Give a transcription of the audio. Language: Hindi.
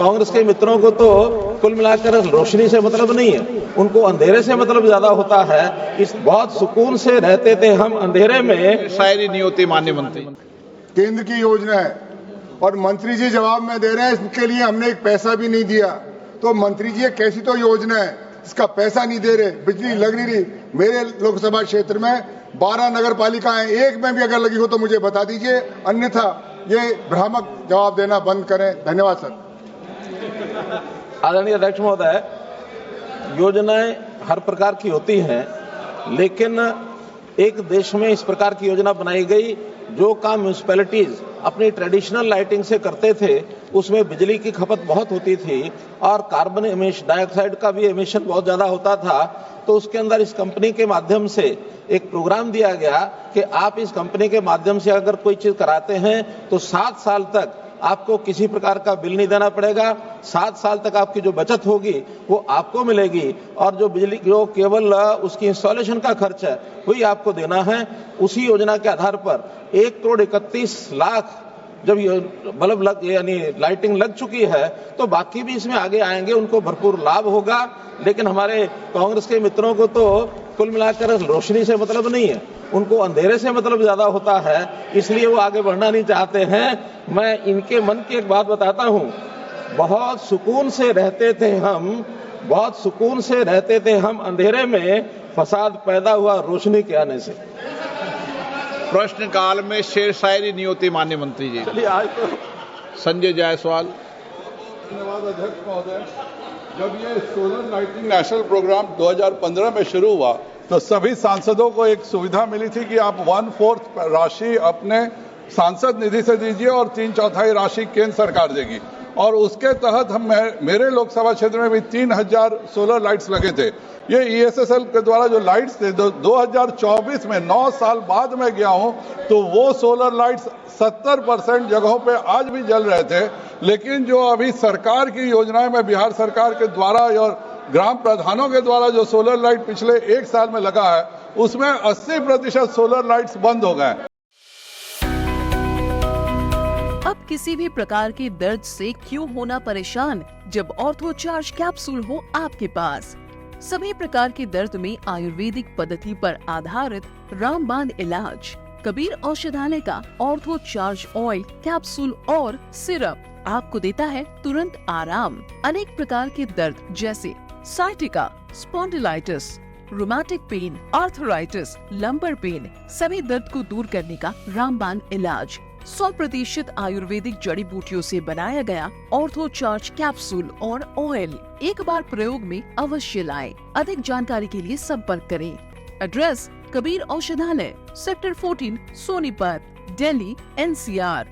कांग्रेस के मित्रों को तो कुल मिलाकर रोशनी से मतलब नहीं है, उनको अंधेरे से मतलब ज्यादा होता है। इस बहुत सुकून से रहते थे हम अंधेरे में। शायरी नहीं होती माननीय मंत्री। केंद्र की योजना है और मंत्री जी जवाब में दे रहे हैं इसके लिए हमने एक पैसा भी नहीं दिया। तो मंत्री जी ये कैसी तो योजना है, इसका पैसा नहीं दे रहे, बिजली लग नहीं रही। मेरे लोकसभा क्षेत्र में 12 नगर पालिकाएं, एक में भी अगर लगी हो तो मुझे बता दीजिए, अन्यथा ये भ्रामक जवाब देना बंद करें। धन्यवाद सर। आदरणीय अध्यक्ष महोदय, योजनाएं हर प्रकार की होती हैं, लेकिन एक देश में इस प्रकार की योजना बनाई गई जो काम म्यूनिसिपैलिटीज अपनी ट्रेडिशनल लाइटिंग से करते थे, उसमें बिजली की खपत बहुत होती थी और कार्बन डाइऑक्साइड का भी एमिशन बहुत ज्यादा होता था। तो उसके अंदर इस कंपनी के माध्यम से एक प्रोग्राम दिया गया कि आप इस कंपनी के माध्यम से अगर कोई चीज कराते हैं तो 7 साल तक आपको किसी प्रकार का बिल नहीं देना पड़ेगा। 7 साल तक आपकी जो बचत होगी वो आपको मिलेगी और जो बिजली जो केवल उसकी इंस्टॉलेशन का खर्च है वही आपको देना है। उसी योजना के आधार पर 1,31,00,000 जब ये बल्ब लग यानी लाइटिंग लग चुकी है तो बाकी भी इसमें आगे आएंगे, उनको भरपूर लाभ होगा। लेकिन हमारे कांग्रेस के मित्रों को तो कुल मिलाकर रोशनी से मतलब नहीं है, उनको अंधेरे से मतलब ज्यादा होता है, इसलिए वो आगे बढ़ना नहीं चाहते हैं। मैं इनके मन की एक बात बताता हूं, बहुत सुकून से रहते थे हम, बहुत सुकून से रहते थे हम अंधेरे में, फसाद पैदा हुआ रोशनी के आने से। प्रश्न काल में शेर शायरी नहीं होती माननीय मंत्री जी। चलिए आज तो संजय जायसवाल। धन्यवाद अध्यक्ष महोदय। जब ये सोलर लाइटिंग नेशनल प्रोग्राम 2015 में शुरू हुआ तो सभी सांसदों को एक सुविधा मिली थी कि आप 1/4 राशि अपने सांसद निधि से दीजिए और 3/4 राशि केंद्र सरकार देगी। और उसके तहत मेरे लोकसभा क्षेत्र में भी 3,000 सोलर लाइट्स लगे थे। ये ESSL के द्वारा जो लाइट्स थे 2024 में 9 साल बाद में गया हूं तो वो सोलर लाइट्स 70% जगहों पे आज भी जल रहे थे। लेकिन जो अभी सरकार की योजनाएं में बिहार सरकार के द्वारा और ग्राम प्रधानों के द्वारा जो सोलर लाइट पिछले 1 साल में लगा है उसमें 80% सोलर लाइट्स बंद हो गए। अब किसी भी प्रकार के दर्द से क्यों होना परेशान जब ऑर्थो चार्ज कैप्सूल हो आपके पास। सभी प्रकार के दर्द में आयुर्वेदिक पद्धति पर आधारित रामबाण इलाज। कबीर औषधालय का ऑर्थो चार्ज ऑयल कैप्सूल और सिरप आपको देता है तुरंत आराम। अनेक प्रकार के दर्द जैसे sciatica, spondylitis, rheumatic pain, arthritis, lumbar pain, सभी दर्द को दूर करने का रामबाण इलाज 100% आयुर्वेदिक जड़ी बूटियों से बनाया गया ऑर्थो चार्ज कैप्सूल और ऑयल एक बार प्रयोग में अवश्य लाएं। अधिक जानकारी के लिए संपर्क करें। एड्रेस कबीर औषधालय, सेक्टर 14, सोनीपत, दिल्ली, NCR।